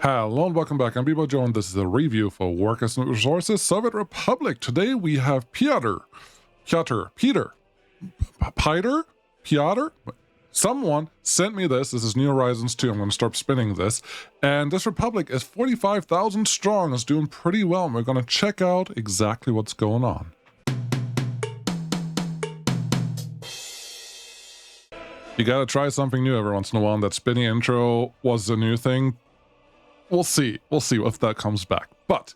Hello and welcome back. I'm bballjo and this is a review for Workers and Resources Soviet Republic. Today we have Piotr. Someone sent me this. This is New Horizons 2. I'm going to start spinning this. And this republic is 45,000 strong. It's doing pretty well. And we're going to check out exactly what's going on. You got to try something new every once in a while. And that spinny intro was the new thing. We'll see if that comes back. But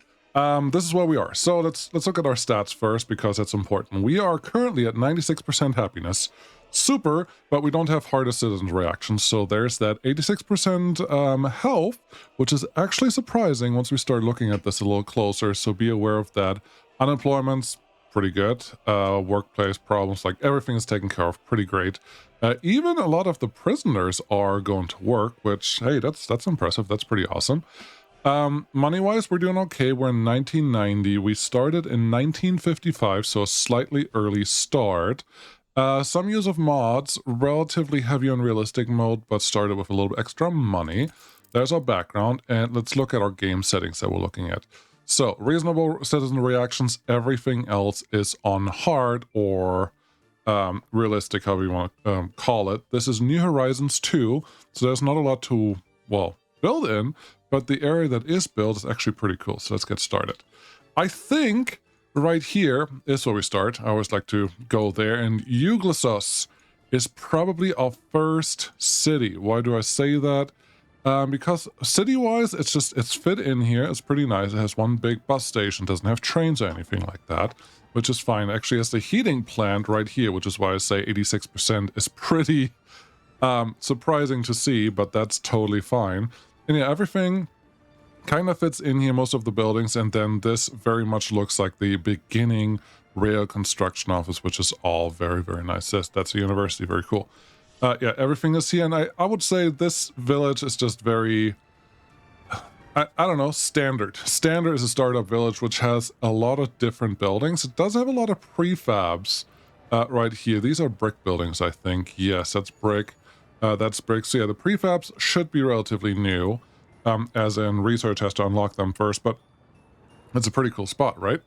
this is where we are. So let's look at our stats first because that's important. We are currently at 96% happiness. Super, but we don't have hardest citizens reactions. So there's that 86% health, which is actually surprising once we start looking at this a little closer. So be aware of that. Unemployment's pretty good. Workplace problems, like everything is taken care of, pretty great. Even a lot of the prisoners are going to work, which, hey, that's impressive. That's pretty awesome. Money-wise, we're doing okay. We're in 1990. We started in 1955, so a slightly early start. Some use of mods, relatively heavy on realistic mode, but started with a little bit extra money. There's our background, and let's look at our game settings that we're looking at. So, reasonable citizen reactions, everything else is on hard or realistic, however you want to call it. This is New Horizons 2, so there's not a lot to, well, build in, but the area that is built is actually pretty cool. So let's get started. I think right here is where we start. I always like to go there, and Uglasos is probably our first city. Why do I say that? Because city-wise, it's fit in here. It's pretty nice. It has one big bus station. Doesn't have trains or anything like that, which is fine. Actually, it has the heating plant right here, which is why I say 86% is pretty surprising to see, but that's totally fine. And yeah, everything kind of fits in here, most of the buildings, and then this very much looks like the beginning rail construction office, which is all very, very nice. That's a university. Very cool. Yeah, everything is here, and I would say this village is just very, I don't know, standard. Standard is a startup village, which has a lot of different buildings. It does have a lot of prefabs right here. These are brick buildings, I think. Yes, that's brick. That's brick. So yeah, the prefabs should be relatively new, as in research has to unlock them first, but it's a pretty cool spot, right?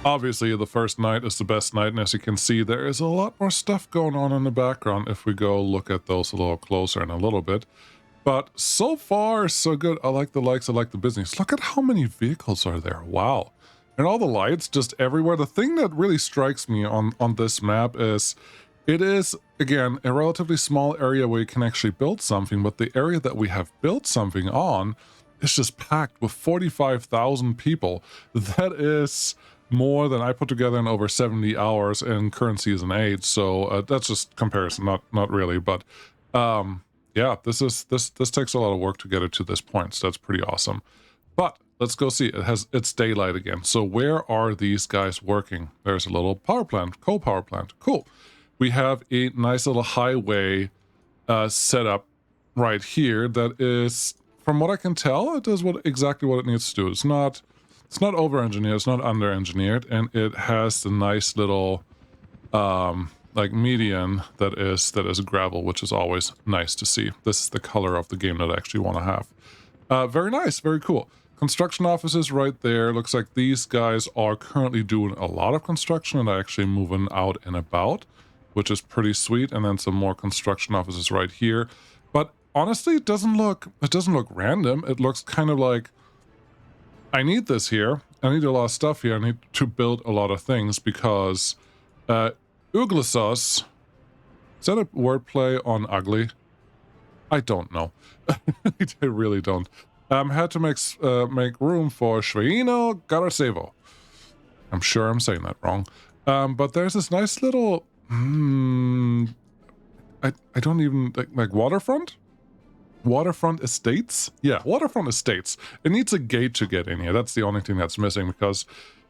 Obviously, the first night is the best night, and as you can see, there is a lot more stuff going on in the background if we go look at those a little closer in a little bit. But so far, so good. I like the likes, I like the business. Look at how many vehicles are there. Wow. And all the lights just everywhere. The thing that really strikes me on this map is it is, again, a relatively small area where you can actually build something, but the area that we have built something on is just packed with 45,000 people. That is more than I put together in over 70 hours in current season 8. So that's just comparison, not really, but yeah, this takes a lot of work to get it to this point. So that's pretty awesome. But let's go see. It's daylight again. So where are these guys working? There's a little power plant, coal power plant. Cool. We have a nice little highway set up right here that is, from what I can tell, it does exactly what it needs to do. It's not over-engineered, it's not under-engineered, and it has the nice little like median that is gravel, which is always nice to see. This is the color of the game that I actually want to have. Very nice, very cool. Construction offices right there. Looks like these guys are currently doing a lot of construction and are actually moving out and about, which is pretty sweet. And then some more construction offices right here. But honestly, it doesn't look random. It looks kind of like, I need this here. I need a lot of stuff here. I need to build a lot of things because Uglasos, is that a wordplay on ugly? I don't know. I really don't. Had to make room for Shveino Garasevo. I'm sure I'm saying that wrong. But there's this nice little, I don't even, like Waterfront? Waterfront Estates? Yeah, Waterfront Estates. It needs a gate to get in here. That's the only thing that's missing because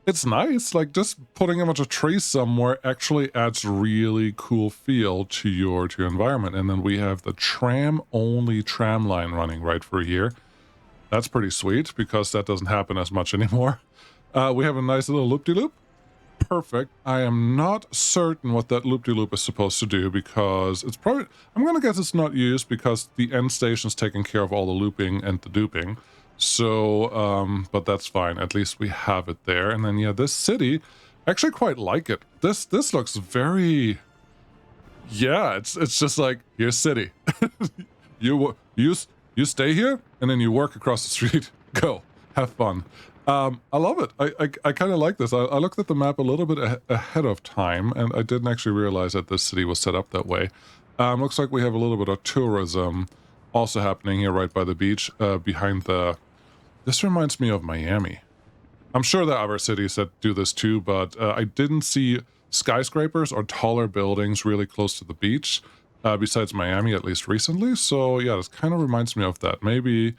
it's nice. Like, just putting a bunch of trees somewhere actually adds really cool feel to your environment. And then we have the tram-only tram line running right through here. That's pretty sweet because that doesn't happen as much anymore. We have a nice little loop-de-loop. Perfect. I am not certain what that loop-de-loop is supposed to do because it's probably, I'm gonna guess it's not used because the end station's taking care of all the looping and the duping. So, but that's fine. At least we have it there. And then, yeah, this city, I actually quite like it. This looks very, yeah, it's just like, here's city. You stay here, and then you work across the street. Go, have fun. I love it. I kind of like this. I looked at the map a little bit ahead of time, and I didn't actually realize that this city was set up that way. Looks like we have a little bit of tourism also happening here right by the beach, behind the... This reminds me of Miami. I'm sure there are other cities that do this too, but I didn't see skyscrapers or taller buildings really close to the beach, besides Miami, at least recently. So yeah, this kind of reminds me of that. Maybe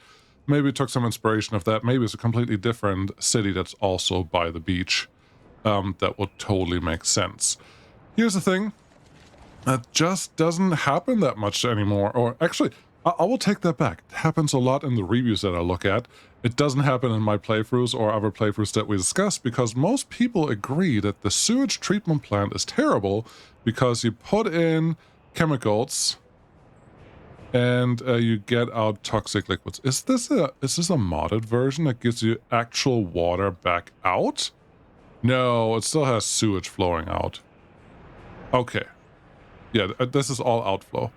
it took some inspiration of that. Maybe it's a completely different city that's also by the beach. That would totally make sense. Here's the thing. That just doesn't happen that much anymore. Or actually, I will take that back. It happens a lot in the reviews that I look at. It doesn't happen in my playthroughs or other playthroughs that we discuss, because most people agree that the sewage treatment plant is terrible because you put in chemicals and you get out toxic liquids. Is this a modded version that gives you actual water back out? No, it still has sewage flowing out. Okay. Yeah, this is all outflow.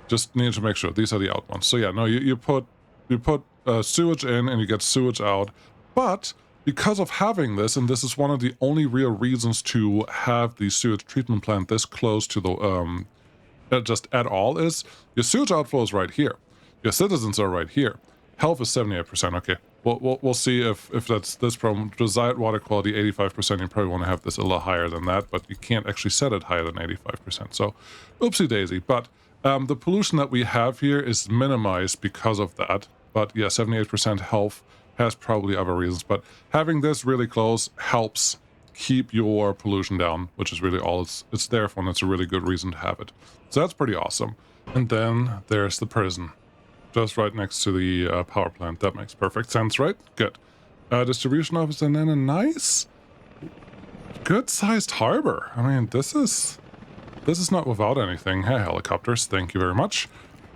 Just need to make sure these are the out ones. So yeah, no, you put sewage in and you get sewage out. But because of having this, and this is one of the only real reasons to have the sewage treatment plant this close to the just at all, is your sewage outflow is right here. Your citizens are right here. Health is 78%. Okay, we'll see if that's this problem. Desired water quality 85%. You probably want to have this a little higher than that, but you can't actually set it higher than 85%. So, oopsie daisy. But the pollution that we have here is minimized because of that. But yeah, 78% health has probably other reasons. But having this really close helps keep your pollution down, which is really all it's there for, and it's a really good reason to have it. So that's pretty awesome. And then there's the prison, just right next to the power plant. That makes perfect sense, right? Good. Distribution office, and then a nice, good-sized harbor. I mean, this is not without anything. Hey, helicopters, thank you very much.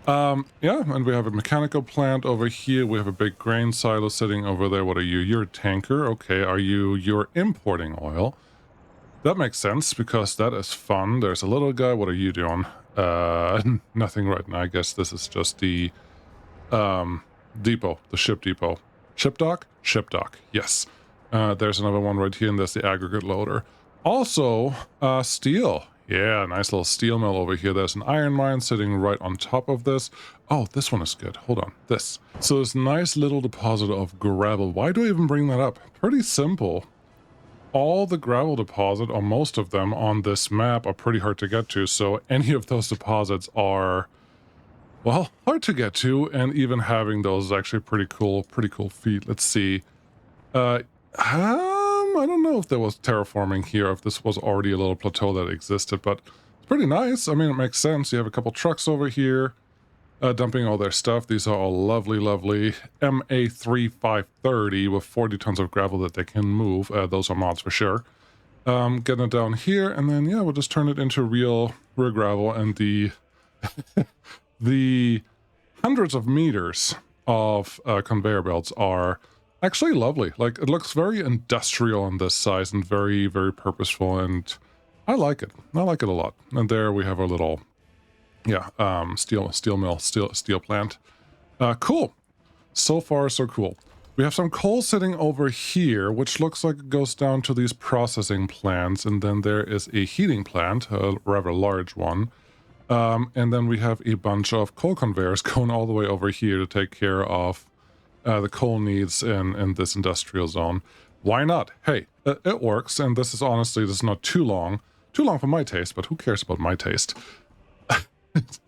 Yeah, and we have a mechanical plant over here. We have a big grain silo sitting over there. What are you? You're a tanker. Okay, you're importing oil. That makes sense, because that is fun. There's a little guy. What are you doing? Nothing right now. I guess this is just the depot, the ship depot. Ship dock? Ship dock, yes. There's another one right here, and there's the aggregate loader. Also, steel. Yeah, nice little steel mill over here. There's an iron mine sitting right on top of this. Oh, this one is good. Hold on. This. So this nice little deposit of gravel. Why do I even bring that up? Pretty simple. All the gravel deposit, or most of them on this map, are pretty hard to get to. So any of those deposits are, well, hard to get to. And even having those is actually pretty cool feat. Let's see. I don't know if there was terraforming here, if this was already a little plateau that existed, but it's pretty nice. I mean, it makes sense. You have a couple trucks over here, dumping all their stuff. These are all lovely MA3530 with 40 tons of gravel that they can move. Those are mods for sure. Getting it down here, and then, yeah, we'll just turn it into real gravel, and the the hundreds of meters of conveyor belts are actually lovely. Like, it looks very industrial on this size and very, very purposeful, and I like it. I like it a lot. And there we have our little, yeah, steel mill, steel plant. Cool. So far, so cool. We have some coal sitting over here, which looks like it goes down to these processing plants, and then there is a heating plant, a rather large one. And then we have a bunch of coal conveyors going all the way over here to take care of the coal needs in this industrial zone. Why not? Hey, it works, and this is not too long for my taste, but who cares about my taste? I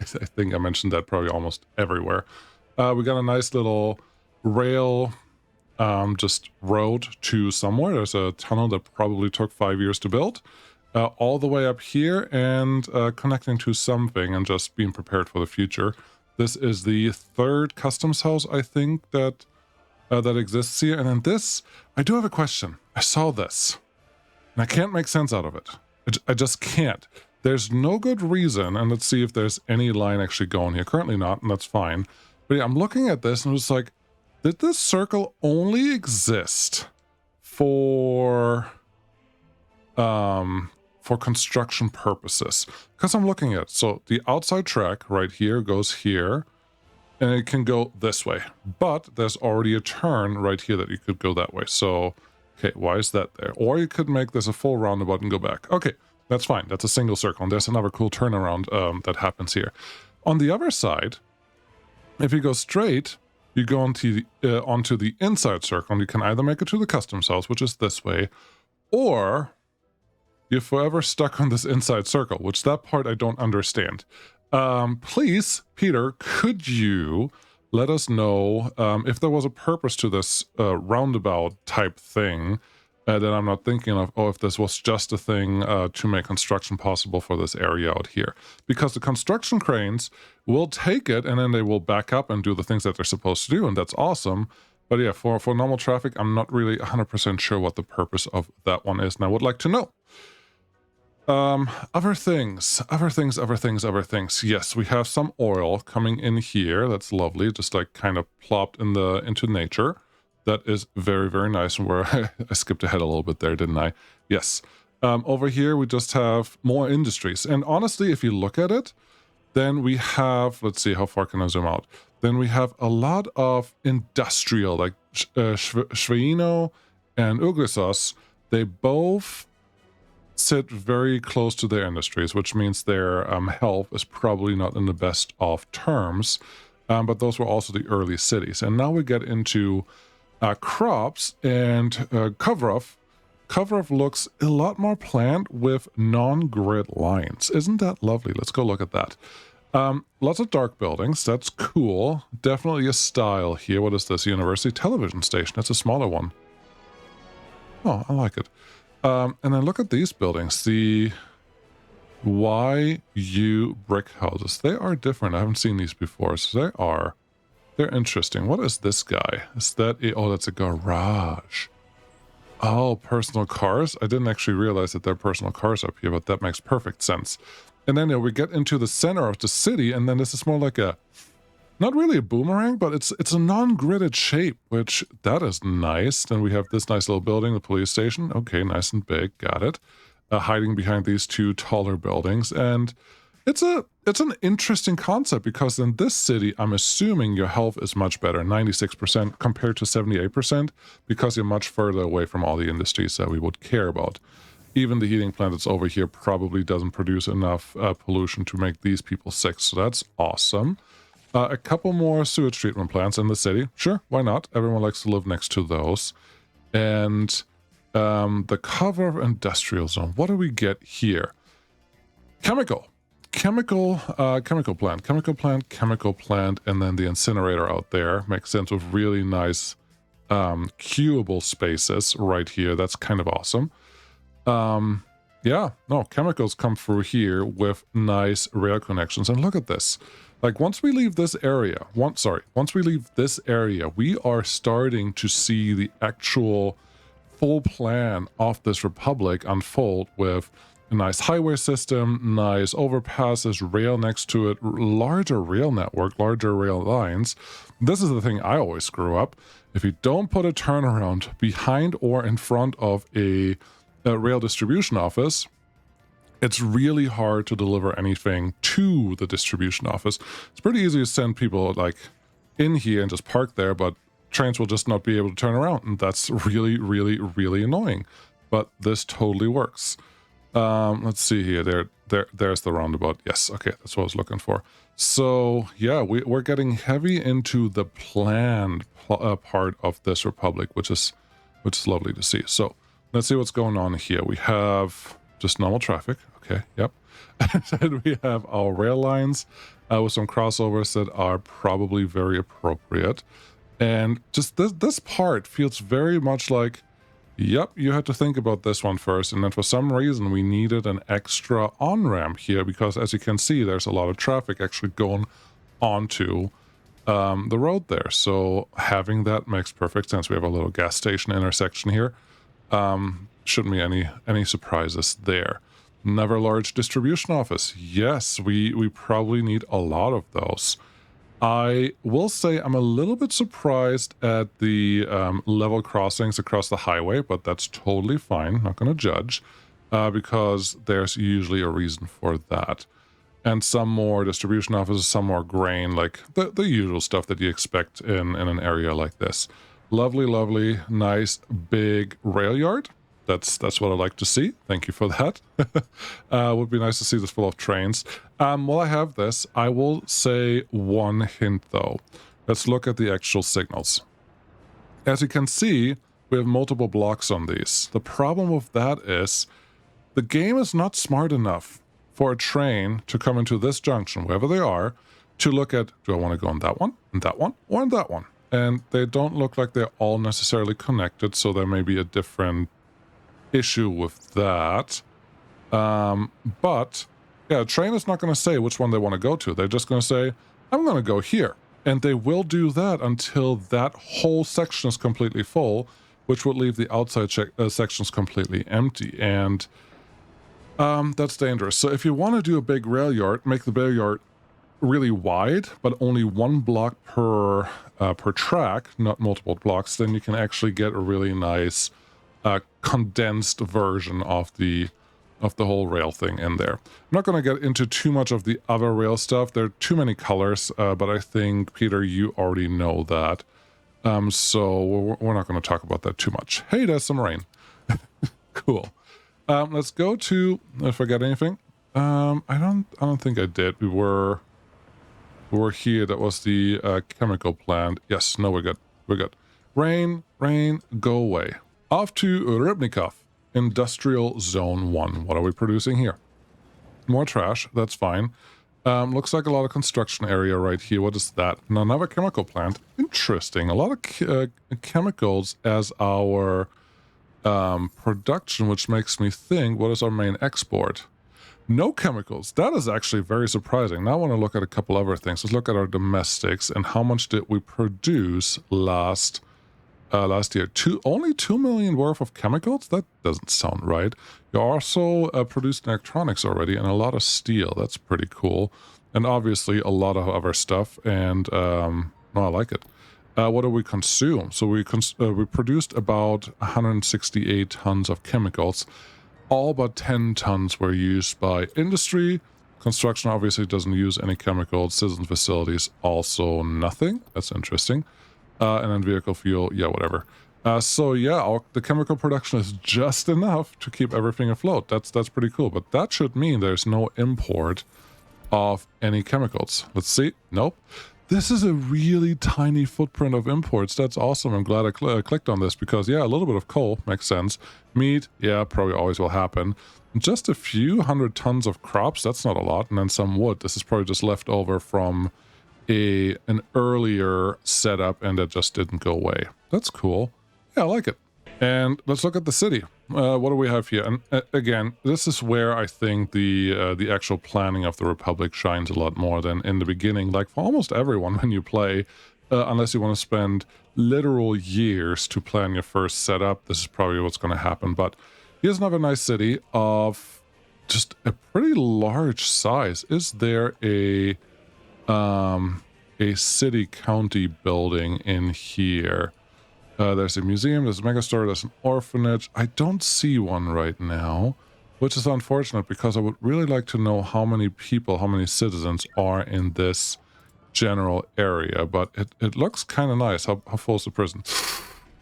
think I mentioned that probably almost everywhere. We got a nice little rail, just road to somewhere. There's a tunnel that probably took 5 years to build, all the way up here, and connecting to something and just being prepared for the future. This is the third customs house, I think, that exists here. And then this, I do have a question. I saw this, and I can't make sense out of it. I just can't. There's no good reason, and let's see if there's any line actually going here. Currently not, and that's fine. But yeah, I'm looking at this, and it's like, Did this circle only exist for construction purposes? Because I'm looking at it. So the outside track right here goes here, and it can go this way. But there's already a turn right here that you could go that way. So, okay, why is that there? Or you could make this a full roundabout and go back. Okay, that's fine. That's a single circle. And there's another cool turnaround that happens here. On the other side, if you go straight, you go onto the inside circle, and you can either make it to the customs house, which is this way, or you're forever stuck on this inside circle, which that part I don't understand. Please, Peter, could you let us know if there was a purpose to this roundabout type thing that I'm not thinking of, or if this was just a thing to make construction possible for this area out here. Because the construction cranes will take it, and then they will back up and do the things that they're supposed to do, and that's awesome. But yeah, for normal traffic, I'm not really 100% sure what the purpose of that one is, and I would like to know. Other things. Yes, we have some oil coming in here. That's lovely. Just like kind of plopped into nature. That is very, very nice. And where I skipped ahead a little bit there, didn't I? Yes. Over here, we just have more industries. And honestly, if you look at it, then we have, let's see, how far can I zoom out? Then we have a lot of industrial, like Schweino and Ugrisos. They both sit very close to their industries, which means their health is probably not in the best of terms. But those were also the early cities. And now we get into crops, and Kovrov. Kovrov looks a lot more planned with non-grid lines. Isn't that lovely? Let's go look at that. Lots of dark buildings. That's cool. Definitely a style here. What is this? University television station. That's a smaller one. Oh, I like it. And then look at these buildings. The YU brick houses. They are different. I haven't seen these before. So they're interesting. What is this guy? Is that oh, that's a garage. Oh, personal cars. I didn't actually realize that there are personal cars up here, but that makes perfect sense. And then we get into the center of the city, and then this is more like not really a boomerang, but it's a non-gridded shape, which that is nice. Then we have this nice little building, the police station. Okay, nice and big, got it. Hiding behind these two taller buildings, and it's an interesting concept because in this city, I'm assuming your health is much better, 96% compared to 78%, because you're much further away from all the industries that we would care about. Even the heating plant that's over here probably doesn't produce enough pollution to make these people sick, so that's awesome. A couple more sewage treatment plants in the city. Sure, why not? Everyone likes to live next to those. And the cover of industrial zone. What do we get here? Chemical plant, and then the incinerator out there. Makes sense with really nice queuable spaces right here. That's kind of awesome. Yeah, no, chemicals come through here with nice rail connections. And look at this. Like once we leave this area, we are starting to see the actual full plan of this republic unfold with a nice highway system, nice overpasses, rail next to it, larger rail network, larger rail lines. This is the thing I always screw up. If you don't put a turnaround behind or in front of a rail distribution office, it's really hard to deliver anything to the distribution office. It's pretty easy to send people like in here and just park there, but trains will just not be able to turn around, and that's really, really, really annoying. But this totally works. Let's see here. There's the roundabout. Yes, okay, that's what I was looking for. So yeah, we're getting heavy into the planned part of this republic, which is lovely to see. So let's see what's going on here. We have just normal traffic. Okay, yep. And we have our rail lines with some crossovers that are probably very appropriate. And just this part feels very much like, yep, you had to think about this one first. And then for some reason, we needed an extra on-ramp here because, as you can see, there's a lot of traffic actually going onto the road there. So having that makes perfect sense. We have a little gas station intersection here. Shouldn't be any surprises there. Another large distribution office. Yes, we probably need a lot of those. I will say I'm a little bit surprised at the level crossings across the highway, but that's totally fine. Not going to judge because there's usually a reason for that. And some more distribution offices, some more grain, like the usual stuff that you expect in an area like this. Lovely, lovely, nice, big rail yard. That's what I like to see. Thank you for that. Would be nice to see this full of trains. While I have this, I will say one hint though. Let's look at the actual signals. As you can see, we have multiple blocks on these. The problem with that is the game is not smart enough for a train to come into this junction, wherever they are, to look at, do I want to go on that one, and that one, or on that one? And they don't look like they're all necessarily connected, so there may be a different issue with that. But yeah, a train is not going to say which one they want to go to. They're just going to say, I'm going to go here. And they will do that until that whole section is completely full, which would leave the outside sections completely empty. And that's dangerous. So if you want to do a big rail yard, make the rail yard really wide, but only one block per track, not multiple blocks, then you can actually get a really nice condensed version of the whole rail thing in there. I'm not going to get into too much of the other rail stuff. There are too many colors, but I think, Peter, you already know that. So we're not going to talk about that too much. Hey, there's some rain. Cool. Let's go to, if I forget anything. I don't think I did. We were here. That was the chemical plant. Yes, no, we're good. We're good. Rain, go away. Off to Rybnikov, Industrial Zone 1. What are we producing here? More trash. That's fine. Looks like a lot of construction area right here. What is that? Another chemical plant. Interesting. A lot of chemicals as our production, which makes me think, what is our main export? No chemicals. That is actually very surprising. Now I want to look at a couple other things. Let's look at our domestics and how much did we produce last year. Only 2 million worth of chemicals? That doesn't sound right. You also produced electronics already and a lot of steel. That's pretty cool. And obviously a lot of other stuff. And no, I like it. What do we consume? So we produced about 168 tons of chemicals. All but 10 tons were used by industry. Construction obviously doesn't use any chemicals. Citizen facilities also nothing. That's interesting. And then vehicle fuel, yeah, whatever. So yeah, the chemical production is just enough to keep everything afloat. That's pretty cool. But that should mean there's no import of any chemicals. Let's see. Nope. This is a really tiny footprint of imports. That's awesome. I'm glad I clicked on this because, yeah, a little bit of coal makes sense. Meat, yeah, probably always will happen. Just a few hundred tons of crops, that's not a lot. And then some wood. This is probably just left over from an earlier setup and it just didn't go away. That's cool. Yeah, I like it. And let's look at the city. What do we have here? And again, this is where I think the actual planning of the Republic shines a lot more than in the beginning. Like for almost everyone when you play, unless you want to spend literal years to plan your first setup, this is probably what's going to happen. But here's another nice city of just a pretty large size. Is there a city county building in here? There's a museum, there's a megastore, there's an orphanage. I don't see one right now, which is unfortunate because I would really like to know how many people, how many citizens are in this general area. But it looks kind of nice. How full is the prison?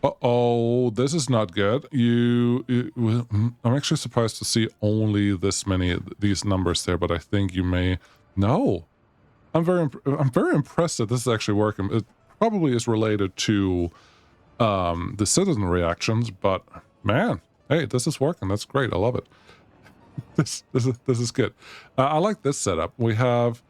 Uh-oh, this is not good. I'm actually surprised to see only this many, these numbers there, but I think you may... No. I'm very impressed that this is actually working. It probably is related to the citizen reactions, but man, hey, this is working. That's great. I love it. This is good. I like this setup. We have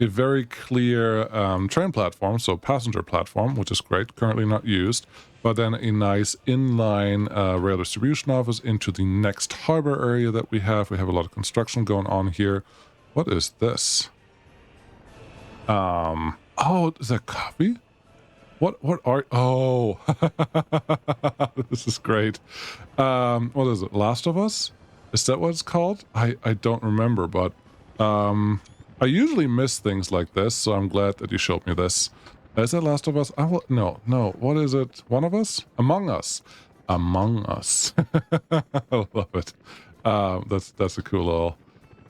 a very clear train platform, so passenger platform, which is great. Currently not used, but then a nice inline rail distribution office into the next harbor area that we have. We have a lot of construction going on here. What is this? Oh, is that coffee? What are... Oh, this is great. What is it? Last of Us? Is that what it's called? I don't remember, but I I usually miss things like this, so I'm glad that you showed me this. Is that Last of Us? No, no. What is it? One of Us? Among Us. Among Us. I love it. That's a cool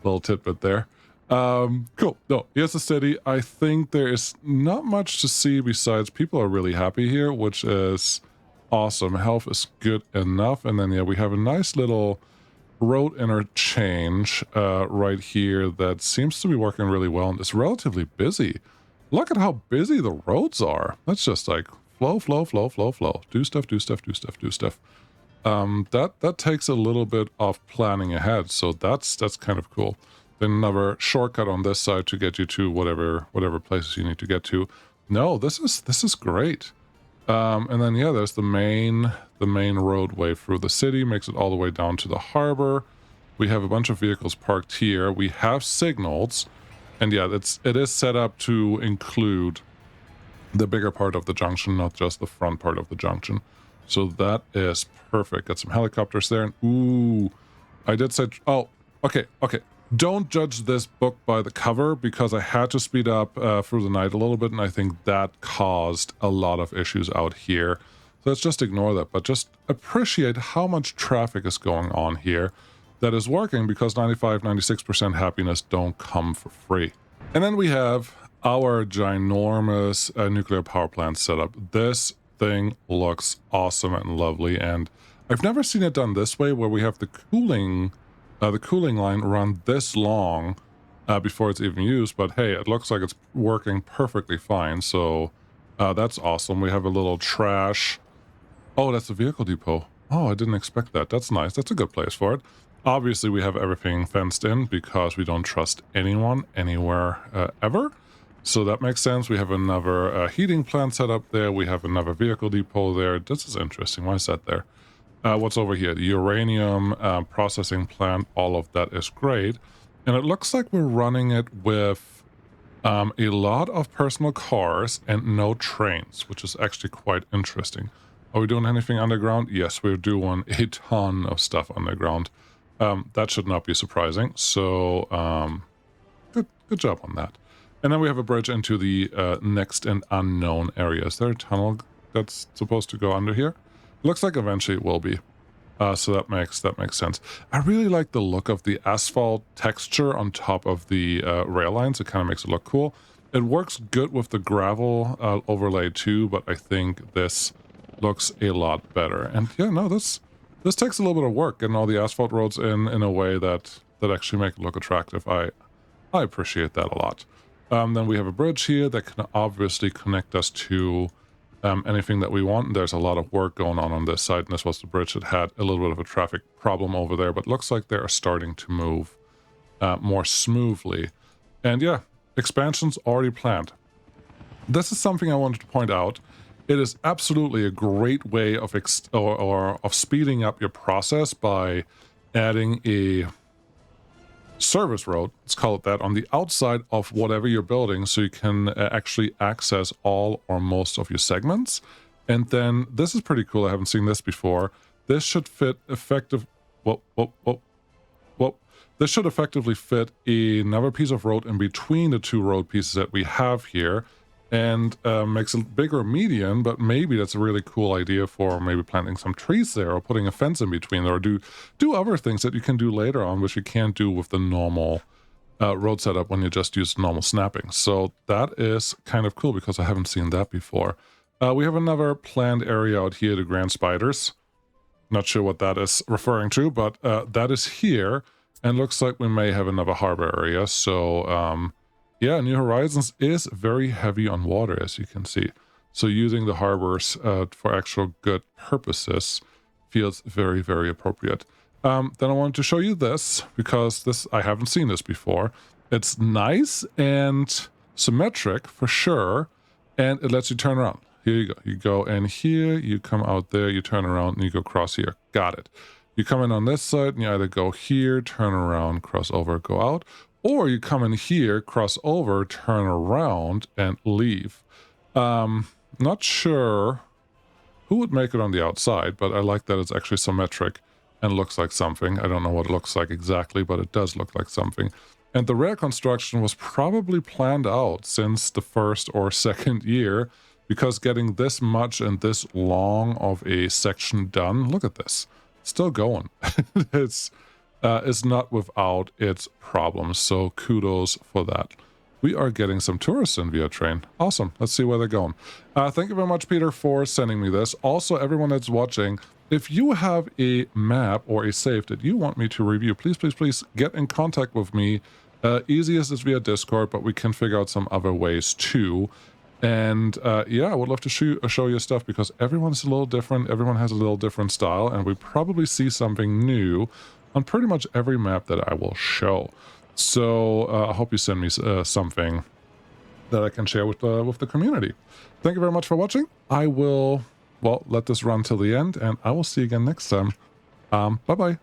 little tidbit there. Cool. No, here's the city. I think there is not much to see besides people are really happy here, which is awesome. Health is good enough. And then, yeah, we have a nice little road interchange right here that seems to be working really well and is relatively busy. Look at how busy the roads are. That's just like flow, flow, flow, flow, flow. Do stuff, do stuff, do stuff, do stuff. That takes a little bit of planning ahead, so that's kind of cool. Then another shortcut on this side to get you to whatever places you need to get to. No, this is great. And then yeah, there's the main roadway through the city, makes it all the way down to the harbor. We have a bunch of vehicles parked here. We have signals, and yeah, it is set up to include the bigger part of the junction, not just the front part of the junction. So that is perfect. Got some helicopters there, and ooh, I did say, oh, okay. Don't judge this book by the cover, because I had to speed up through the night a little bit, and I think that caused a lot of issues out here. So let's just ignore that, but just appreciate how much traffic is going on here that is working, because 95-96% happiness don't come for free. And then we have our ginormous nuclear power plant setup. This thing looks awesome and lovely, and I've never seen it done this way, where we have the cooling line run this long before it's even used. But hey, it looks like it's working perfectly fine, so that's awesome. We have a little trash. Oh, that's a vehicle depot. Oh, I didn't expect that. That's nice. That's a good place for it. Obviously, we have everything fenced in because we don't trust anyone anywhere ever. So that makes sense. We have another heating plant set up there. We have another vehicle depot there. This is interesting. Why is that there? What's over here? The uranium processing plant. All of that is great. And it looks like we're running it with a lot of personal cars and no trains, which is actually quite interesting. Are we doing anything underground? Yes, we're doing a ton of stuff underground. That should not be surprising. So good job on that. And then we have a bridge into the next and unknown area. Is there a tunnel that's supposed to go under here? Looks like eventually it will be. So that makes sense. I really like the look of the asphalt texture on top of the rail lines. It kind of makes it look cool. It works good with the gravel overlay too, but I think this looks a lot better. And yeah, no, this takes a little bit of work, getting all the asphalt roads in a way that actually make it look attractive. I appreciate that a lot. Then we have a bridge here that can obviously connect us to anything that we want. And there's a lot of work going on this side, and this was the bridge that had a little bit of a traffic problem over there, but looks like they are starting to move more smoothly. And yeah, expansion's already planned. This is something I wanted to point out. It is absolutely a great way of of speeding up your process by adding a service road, let's call it that, on the outside of whatever you're building, so you can actually access all or most of your segments. And then this is pretty cool. I haven't seen this before. This should fit this should effectively fit another piece of road in between the two road pieces that we have here, and makes a bigger median. But maybe that's a really cool idea for maybe planting some trees there, or putting a fence in between there, or do other things that you can do later on, which you can't do with the normal road setup when you just use normal snapping. So that is kind of cool, because I haven't seen that before. We have another planned area out here, the Grand Spiders. Not sure what that is referring to, but that is here, and looks like we may have another harbor area. So yeah, New Horizons is very heavy on water, as you can see. So using the harbors for actual good purposes feels very, very appropriate. Then I wanted to show you this, because I haven't seen this before. It's nice and symmetric for sure, and it lets you turn around. Here you go. You go in here, you come out there, you turn around, and you go across here. Got it. You come in on this side, and you either go here, turn around, cross over, go out, or you come in here, cross over, turn around, and leave. Not sure who would make it on the outside, but I like that it's actually symmetric and looks like something. I don't know what it looks like exactly, but it does look like something. And the rail construction was probably planned out since the first or second year, because getting this much and this long of a section done, look at this, still going. It's not without its problems, so kudos for that. We are getting some tourists in via train. Awesome. Let's see where they're going. Thank you very much, Peter, for sending me this. Also, everyone that's watching, if you have a map or a save that you want me to review, please, please, please get in contact with me. Easiest is via Discord, but we can figure out some other ways too. And yeah, I would love to show you stuff, because everyone's a little different. Everyone has a little different style, and we probably see something new on pretty much every map that I will show. So I hope you send me something that I can share with the community. Thank you very much for watching. I will, well, let this run till the end, and I will see you again next time. Bye-bye.